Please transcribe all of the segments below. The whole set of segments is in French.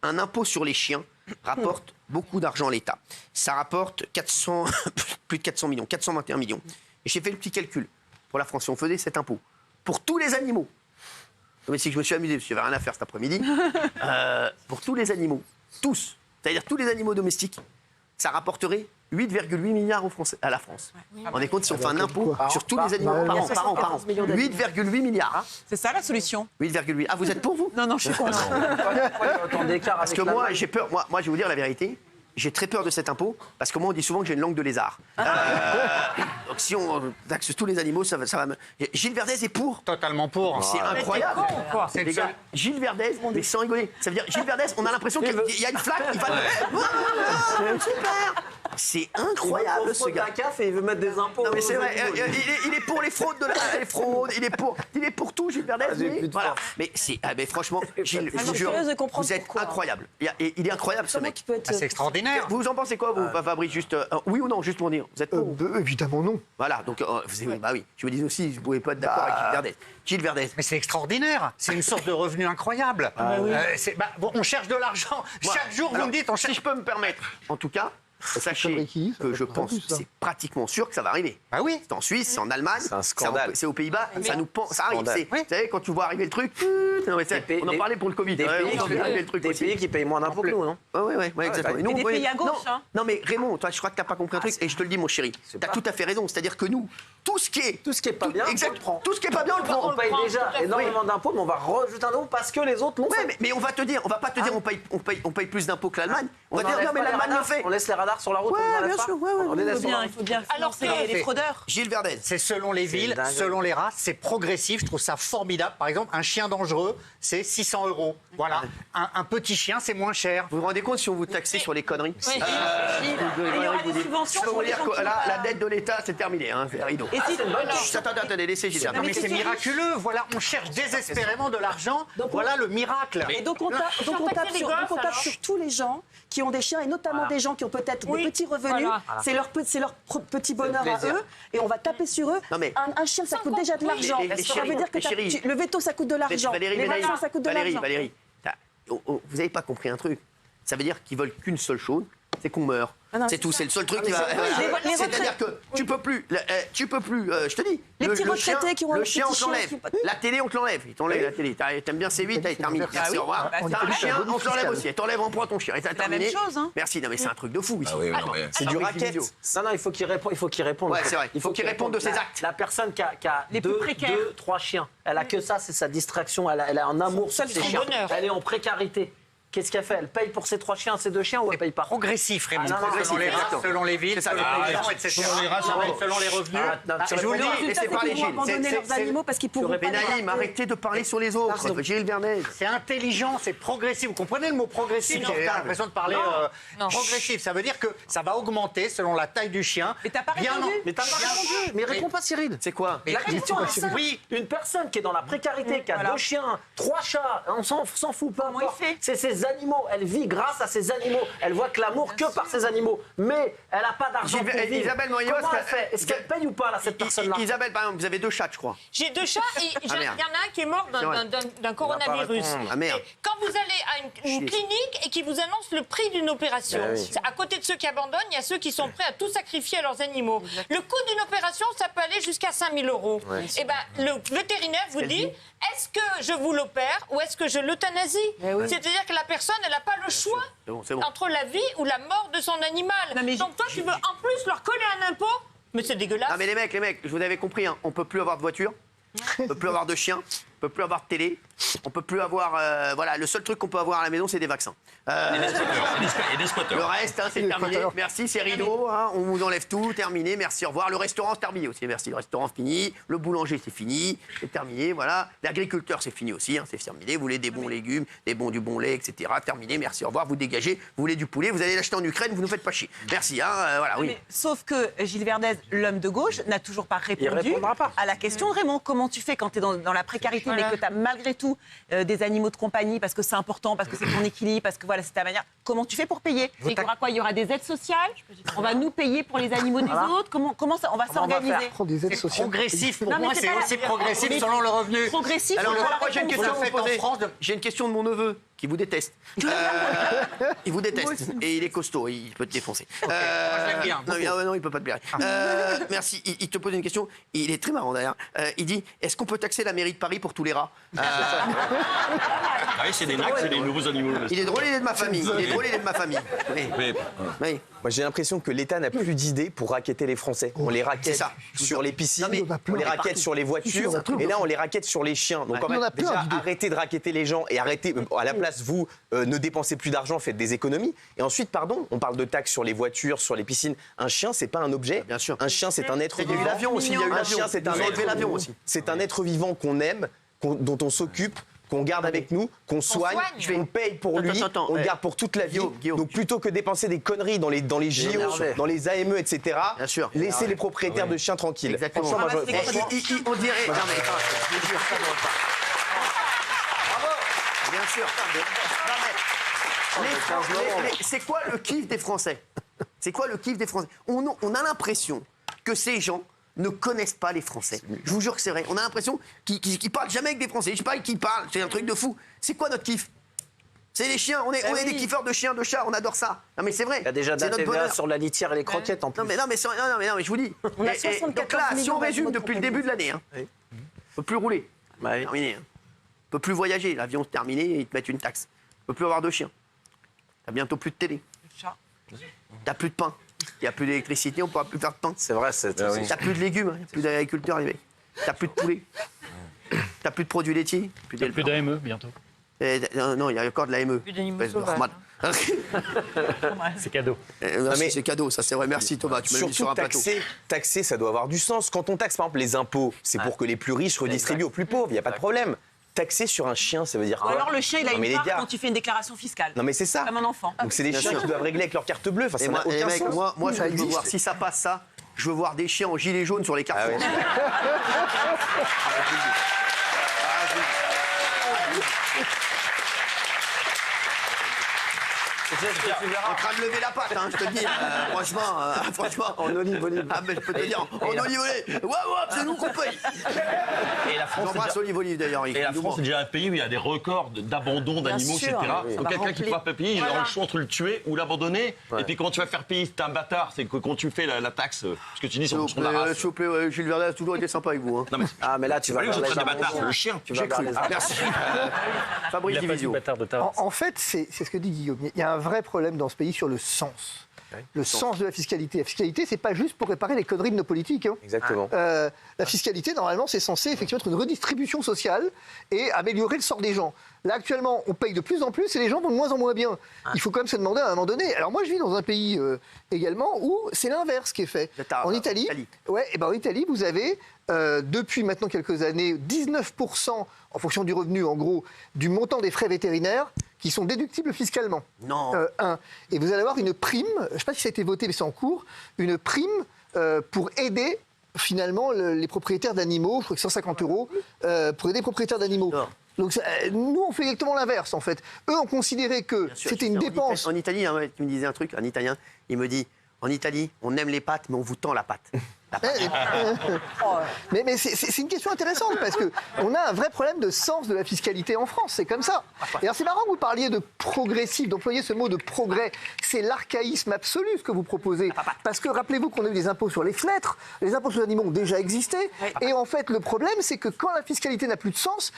un impôt sur les chiens rapporte beaucoup d'argent à l'État. Ça rapporte plus de 400 millions, 421 millions. Et j'ai fait le petit calcul. Pour la France, si on faisait cet impôt pour tous les animaux, mais c'est que je me suis amusé, parce que j'avais rien à faire cet après-midi, pour tous les animaux, tous, c'est-à-dire tous les animaux domestiques, ça rapporterait 8,8 milliards à la France. Ouais. On est compte si on fait un impôt sur tous les animaux par an. 8,8 milliards. C'est ça la solution. 8,8. Ah, vous êtes pour vous? Non, je suis contre. Parce que moi, j'ai peur. Moi, je vais vous dire la vérité. J'ai très peur de cet impôt, parce que moi, on dit souvent que j'ai une langue de lézard. Donc si on taxe tous les animaux, ça va me... Gilles Verdez est pour. Totalement pour. C'est incroyable. Les gars, Gilles Verdez, mais sans rigoler. Ça veut dire, Gilles Verdez, on a l'impression qu'il y a une flaque, il va... Super. C'est incroyable, ce gars. Et il veut mettre des impôts. Non, mais c'est vrai, il est pour les fraudes, il est pour tout, Gilles Verdez. Voilà. Mais franchement, Gilles, je vous jure, vous êtes incroyable. Il est incroyable, ce mec. C'est extraordinaire. Vous en pensez quoi, vous, Fabrice, juste oui ou non, juste pour dire. Vous êtes pour Évidemment non. Voilà, donc bah oui. Je me dis aussi, vous ne pouvez pas être d'accord avec Gilles Verdez. Gilles Verdez. Mais c'est extraordinaire. C'est une source de revenu incroyable. On cherche de l'argent. Chaque jour, vous me dites, si je peux me permettre, en tout tout cas, sachez que je pense que c'est pratiquement sûr que ça va arriver. Ah oui. C'est en Suisse, c'est en Allemagne, c'est un scandale. C'est aux Pays-Bas, ça arrive. Vous savez, quand tu vois arriver le truc, on en parlait pour le Covid. Des pays qui payent moins d'impôts que nous, non? Oui, exactement. Et des pays à gauche, hein. Non, mais Raymond, toi, je crois que tu n'as pas compris un truc, et je te le dis, mon chéri. Tu as tout à fait raison. C'est-à-dire que nous, tout ce qui est pas bien, on le prend. Tout ce qui est pas bien, on le prend. On paye déjà énormément d'impôts, mais on va rajouter un impôt parce que les autres l'ont fait. Mais on va pas te dire, on paye plus d'impôts que l'Allemagne. On va dire, non, mais l'Allemagne le fait. On laisse les radars sur la route. Bien sûr, il faut bien financer les fraudeurs. Gilles Verdez. C'est selon les villes, selon les races, c'est progressif. Je trouve ça formidable. Par exemple, un chien dangereux, c'est 600 €. Voilà. Un petit chien, c'est moins cher. Vous vous rendez compte si on vous taxait sur les conneries? Il y aura des subventions. Je peux vous dire que là, la dette de l'État, c'est terminé. C'est rideau. Attendez, laissez Gilles Verdez. Non, mais c'est miraculeux. Voilà, on cherche désespérément de l'argent. Voilà le miracle. Et donc on tape sur tous les gens qui ont des chiens, et notamment des gens qui ont peut-être des petits revenus. C'est leur petit bonheur à eux, et on va taper sur eux. Un chien, ça coûte déjà de l'argent. Ça veut dire que le veto, ça coûte de l'argent. Les vaccins, ça coûte de l'argent. Valérie, vous n'avez pas compris un truc. Ça veut dire qu'ils veulent qu'une seule chose, c'est qu'on meurt. C'est tout, c'est le seul truc qui va. C'est-à-dire que tu peux plus, je te dis. Les petits retraités qui ont le chien, on te l'enlève. La télé, on te l'enlève. Ils t'enlèvent la télé. T'aimes bien C8, t'as terminé. Merci, au revoir. T'as un chien, on te l'enlève aussi. T'enlèves, on prend ton chien. Et t'as terminé. C'est la même chose, hein. Merci, non mais c'est un truc de fou ici. C'est du racket. Non, il faut qu'il réponde. Ouais, c'est vrai. Il faut qu'il réponde de ses actes. La personne qui a 2, 3 chiens, elle a que ça, c'est sa distraction. Elle a un amour sur ses chiens. Elle est en précarité. Qu'est-ce qu'elle fait? Elle paye pour ses 3 chiens, ses 2 chiens, ou elle paye pas? Progressif, Raymond. Selon les races, selon les villes, selon les gens, etc. Selon les revenus. Je vous le dis, laissez parler Gilles. Abandonner leurs animaux parce qu'ils pourront pas. Naïm, arrêtez de parler sur les autres. Gilles Verdez. C'est intelligent, c'est progressif. Vous comprenez le mot progressif? J'ai l'impression de parler progressif. Ça veut dire que ça va augmenter selon la taille du chien. Mais t'as pas répondu. Mais t'as pas répondu. Mais réponds pas, Cyril. C'est quoi? La question est simple. Oui, une personne qui est dans la précarité, qui a 2 chiens, 3 chats, on s'en fout pas. C'est ses animaux. Elle vit grâce à ses animaux. Elle voit que l'amour que par ses animaux. Mais elle n'a pas d'argent pour vivre. Isabelle Moyo, comment elle fait? Est-ce qu'elle paye ou pas, là, cette personne-là? Isabelle, par exemple, vous avez 2 chats, je crois. J'ai 2 chats et il y en a un qui est mort d'un coronavirus. Ah merde. Quand vous allez à une clinique et qui vous annonce le prix d'une opération, à côté de ceux qui abandonnent, il y a ceux qui sont prêts à tout sacrifier à leurs animaux. Le coût d'une opération, ça peut aller jusqu'à 5 000 €. Et ben, le vétérinaire vous dit, est-ce que je vous l'opère ou est-ce que je l'euthanasie? C'est-à-dire que la personne, elle n'a pas le choix entre la vie ou la mort de son animal. Donc toi, tu veux en plus leur coller un impôt? Mais c'est dégueulasse. Non mais les mecs, je vous avais compris, hein, on peut plus avoir de voiture, on peut plus avoir de chien, on peut plus avoir de télé, on peut plus avoir... voilà, le seul truc qu'on peut avoir à la maison, c'est des vaccins. Et des squatteurs. Le reste, c'est terminé. Merci, c'est rideau, on vous enlève tout, terminé, merci, au revoir. Le restaurant, c'est terminé aussi, merci. Le restaurant, fini. Le boulanger, c'est fini, c'est terminé, voilà. L'agriculteur, c'est fini aussi, c'est terminé. Vous voulez des bons légumes, du bon lait, etc. Terminé, merci, au revoir. Vous dégagez, vous voulez du poulet, vous allez l'acheter en Ukraine, vous nous faites pas chier. Merci, voilà, oui. Sauf que Gilles Verdez, l'homme de gauche, n'a toujours pas répondu à la question de Raymond. Comment tu fais quand tu es dans la précarité, mais que tu as malgré tout des animaux de compagnie, parce que c'est important, parce que c'est ton équilibre, parce que voilà, c'est ta manière. comment tu fais pour payer? Il y aura quoi? Il y aura des aides sociales? On va nous payer pour les animaux des autres? Comment ça, on va s'organiser? C'est progressif, pour moi, c'est aussi progressif selon le revenu. Progressif. Alors, moi, j'ai une question à vous poser. France de- J'ai une question de mon neveu qui vous déteste. Il vous déteste et il est costaud, il peut te défoncer. Moi, je l'aime bien, Non, il peut pas te blairer. Merci. Il te pose une question. Il est très marrant d'ailleurs. Il dit est-ce qu'on peut taxer la mairie de Paris pour tous les rats? Ah oui, c'est des nacs, c'est des nouveaux animaux. Il est drôle, il est de ma famille. Il est drôle, il est de ma famille. Oui. Mais, Oui. Moi, j'ai l'impression que l'État n'a plus d'idées pour racketter les Français. On les raquette ça. sur les piscines, Non, mais- on les raquette sur les voitures, et là, on les raquette sur les chiens. Donc, Ouais. en fait, Il y en a plein déjà, d'idées. arrêtez de racketter les gens et arrêtez, à la place, vous, ne dépensez plus d'argent, faites des économies. Et ensuite, pardon, on parle de taxes sur les voitures, sur les piscines. Un chien, c'est pas un objet. Bien sûr. Un chien, c'est un être Il y a eu vivant. l'avion aussi, il y a eu Un l'avion. chien, c'est un Ils ont enlevé être l'avion aussi. C'est un être vivant qu'on aime, dont on s'occupe, qu'on garde avec nous, qu'on soigne, soigne. on paye pour lui, Attends, on le garde pour toute la vie. Guillaume. Donc plutôt que dépenser des conneries dans les JO, énervé. dans les AME, etc., Bien sûr. laissez les propriétaires de chiens tranquilles. Exactement. Franchement, moi, Ah, bah, franchement, On dirait. Non, mais attends, je te jure, ça ne va pas. Bravo. Bien sûr. Non, mais c'est quoi le kiff des Français? C'est quoi le kiff des Français? On a l'impression que ces gens ne connaissent pas les Français. Je vous jure que c'est vrai. On a l'impression qu'ils parlent jamais avec des Français. Je sais pas qui parlent. C'est un truc de fou. C'est quoi notre kiff? C'est les chiens. On est des kiffeurs de chiens, de chats. On adore ça. Non, mais c'est vrai. Il y a déjà de C'est la notre TVA bonheur. sur la litière et les croquettes en plus. Non mais je vous dis. On a Et 74 donc là, si millions on résume d'animaux de depuis le début de l'année, hein, Oui. on peut plus rouler. Bah oui. Terminé. Hein. On peut plus voyager. L'avion c'est terminé, ils te mettent une taxe. On peut plus avoir de chiens. T'as bientôt plus de télé. T'as plus de pain. Il n'y a plus d'électricité, on ne pourra plus faire de pain. C'est vrai, c'est T'as plus de légumes, il n'y a plus d'agriculteurs arrivés. T'as plus de poulet. T'as plus de produits laitiers. Plus d'AME bientôt. Non, il y a encore de l'AME. Plus d'animaux Espèce de sauvages. Rahman. C'est cadeau. Merci, mais- c'est cadeau, ça c'est vrai. Merci Thomas, tu m'as mis sur surtout un plateau. taxer, ça doit avoir du sens. Quand on taxe, par exemple, les impôts, c'est pour que les plus riches redistribuent aux plus pauvres, il n'y a pas de problème. Taxer sur un chien, ça veut dire Ou quoi? alors le chien, il a Non, mais une les part gars- quand tu fais une déclaration fiscale. Non mais c'est ça. Comme un enfant. Donc c'est des Bien chiens sûr. qui doivent régler avec leur carte bleue. Enfin, Et ça n'a moi, aucun mec, sens. moi je Ça veux existe. voir, si ça passe ça, je veux voir des chiens en gilet jaune sur les Ah carrefours. ouais. En train de lever la patte, hein, je te dis. Franchement. En olive. Ah, mais je peux te dire, en olive. Ouais, c'est nous qu'on paye. Et la France, J'embrasse Olive Olive d'ailleurs. et la France est déjà un pays où il y a des records d'abandon d'animaux, etc. sûr, Donc va quelqu'un qui ne remplir. pourra pas payer, il aura le choix entre le tuer ou l'abandonner. Et puis comment tu vas faire payer, si t'es un bâtard, c'est que quand tu fais la taxe, ce que tu dis, c'est en fonction de la race. S'il vous plaît, Gilles Verdun a toujours été sympa avec vous. Hein. Non, mais Ah, mais là, tu vas lui, je vers les traite de bâtard, abandons. le chien. Tu vas J'ai vers cru. les abandons. Merci. Il Fabrice n'a pas dit Divisio. bâtard de Tarasque. En fait, c'est ce que dit Guillaume. Il y a un vrai problème dans ce pays sur le sens. Le sens de la fiscalité. La fiscalité, c'est pas juste pour réparer les conneries de nos politiques. Hein. Exactement. La fiscalité, normalement, c'est censé effectivement être une redistribution sociale et améliorer le sort des gens. Là, actuellement, on paye de plus en plus et les gens vont de moins en moins bien. Il faut quand même se demander à un moment donné. Alors moi, je vis dans un pays également où c'est l'inverse qui est fait. En Italie, ouais, et ben en Italie, vous avez depuis maintenant quelques années 19% en fonction du revenu, en gros, du montant des frais vétérinaires qui sont déductibles fiscalement. Non. Et vous allez avoir une prime, je ne sais pas si ça a été voté, mais c'est en cours, une prime pour aider finalement les propriétaires d'animaux, je crois que 150 €, pour aider les propriétaires d'animaux. Non. Donc nous, on fait exactement l'inverse, en fait. Eux ont considéré que Bien sûr, c'était une dépense. En Italie, hein, tu me disais un truc, un Italien, il me dit, en Italie, on aime les pâtes, mais on vous tend la pâte. Mais c'est une question intéressante parce qu'on a un vrai problème de sens de la fiscalité en France, c'est comme ça. Et alors c'est marrant que vous parliez de progressif, d'employer ce mot de progrès. C'est l'archaïsme absolu ce que vous proposez. Parce que rappelez-vous qu'on a eu des impôts sur les fenêtres, les impôts sur les animaux ont déjà existé. Et en fait, le problème, c'est que quand la fiscalité n'a plus de sens,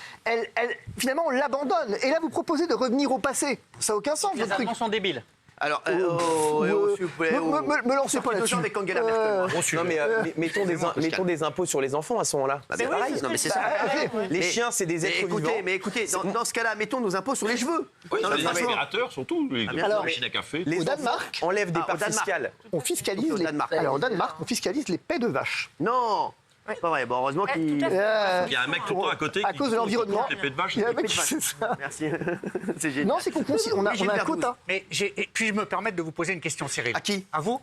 finalement, on l'abandonne. Et là, vous proposez de revenir au passé. Ça n'a aucun sens, Les votre truc. Allemands sont débiles. Alors, me lancez pas là-dessus. avec Angela Merkel. Non mais mettons des impôts sur les enfants à ce moment-là. C'est pareil. Non, mais c'est ça. Les chiens, c'est des êtres vivants. Mais écoutez, dans ce cas-là, mettons nos impôts sur les cheveux. Oui, Non, sur mais les franchement, aspirateurs, surtout, les Alors, machines à café. Les Au enfants Danemark, enlèvent des au parts Danemark. fiscales. on fiscalise Au les... Danemark. Alors, au Danemark, on fiscalise les paies de vaches. Non. Pas vrai. Bon, heureusement qu'il. tout à fait. Il y a un mec tout le temps à côté à qui cause de l'environnement. les pets de vache. Il y a un et mec puis- qui fait ça. Merci. C'est génial. Non, c'est qu'on on a un quota. Mais et puis-je me permettre de vous poser une question, Cyril? À qui? À vous?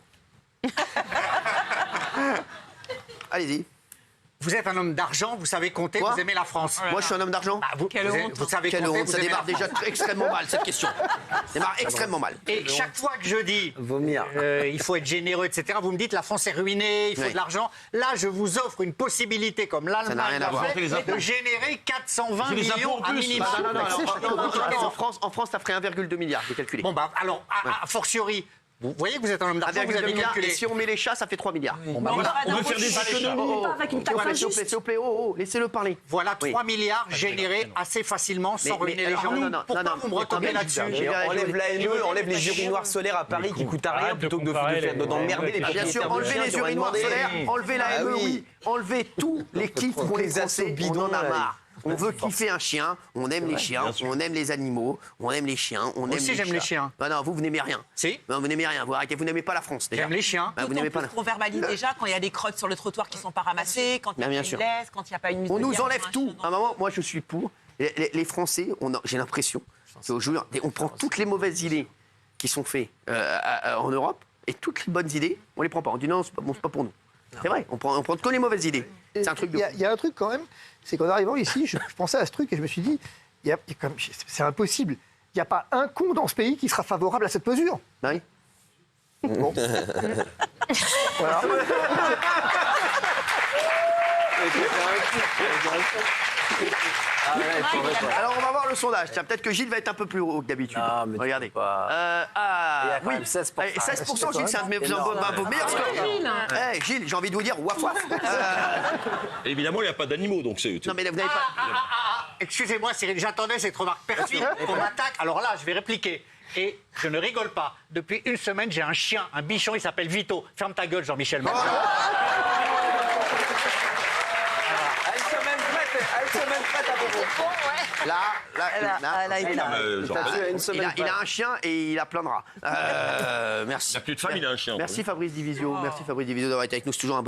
Allez-y. Vous êtes un homme d'argent, vous savez compter, Quoi vous aimez la France. Moi, je suis un homme d'argent. Vous savez Quelle compter, honte, vous ça aimez démarre la déjà France. extrêmement mal, cette question. Ça démarre extrêmement mal. Et chaque fois que je dis Vomir. il faut être généreux, etc., vous me dites la France est ruinée, il faut Oui. de l'argent. Là, je vous offre une possibilité, comme Ça n'a l'Allemagne rien à l'a voir. fait, de générer 420 C'est les impôts millions en à plus. minimum. Non, en France, ça ferait 1,2 milliard, j'ai calculé. Bon, bah, alors, a fortiori, vous voyez que vous êtes un homme d'argent, vous 1,2 avez milliard, et calculé. si on met les chats, ça fait 3 milliards. Bon, bah, voilà. On veut faire des économies. Pas avec une taxe injuste. S'il vous plaît, laissez-le parler. Voilà Oui. 3 milliards générés assez facilement sans ruiner les gens. Pourquoi vous me retombez là-dessus Enlève l'AME, enlève les urinoirs solaires à Paris qui coûtent à rien plutôt que d'emmerder les Bien propriétaires sûr, de enlever chiens les qui auraient urinoirs demandé. solaires, enlever la Ah ME, oui. oui. Enlever tous les kiffs pour les Les Français, assauts bidons, on en a là, marre. On veut kiffer un chien, on aime les chiens, on aime les animaux, on aime les chiens, on aime aussi, les j'aime chats. les chiens. Non, vous n'aimez rien. Si. Non, vous n'aimez rien, vous arrêtez, vous n'aimez pas la France déjà. J'aime les chiens. Vous n'aimez pas la On verbalise déjà quand il y a des crottes sur le trottoir qui ne sont pas ramassées, quand il y a Bien pas sûr. une laisse, quand il n'y a pas une mise On de nous garde enlève sur un tout. chien À un moment, moi, je suis pour. Les Français, j'ai l'impression qu'aujourd'hui, on prend toutes les mauvaises idées qui sont faites en Europe et toutes les bonnes idées, on les prend pas. On dit non, c'est pas pour nous. C'est vrai, on prend que les mauvaises idées. C'est un truc de. Il y a un truc quand même, c'est qu'en arrivant ici, je pensais à ce truc et je me suis dit, c'est impossible. Il n'y a pas un con dans ce pays qui sera favorable à cette mesure. Oui. Bon. Voilà. Alors on va voir le sondage. Tiens, peut-être que Gilles va être un peu plus haut que d'habitude. Ah, mais tu regardez. peux pas. Oui, 16%. 16%, Gilles, c'est un de vos meilleurs scores. Gilles, j'ai envie de vous dire, waf waf. Évidemment, il n'y a pas d'animaux, donc c'est. Non, mais vous n'avez pas. Excusez-moi, Cyril, j'attendais cette remarque perfide. On m'attaque. Alors là, je vais répliquer. Et je ne rigole pas. Depuis une semaine, j'ai un chien, un bichon, il s'appelle Vito. Ferme ta gueule, Jean-Michel Macron. Elle se mène prête à propos. Il a un chien et il a plein de rats. Merci. Il n'a plus de femme, il a un chien. Merci Fabrice Divisio. Merci Fabrice Divisio d'avoir été avec nous. C'est toujours un bonheur.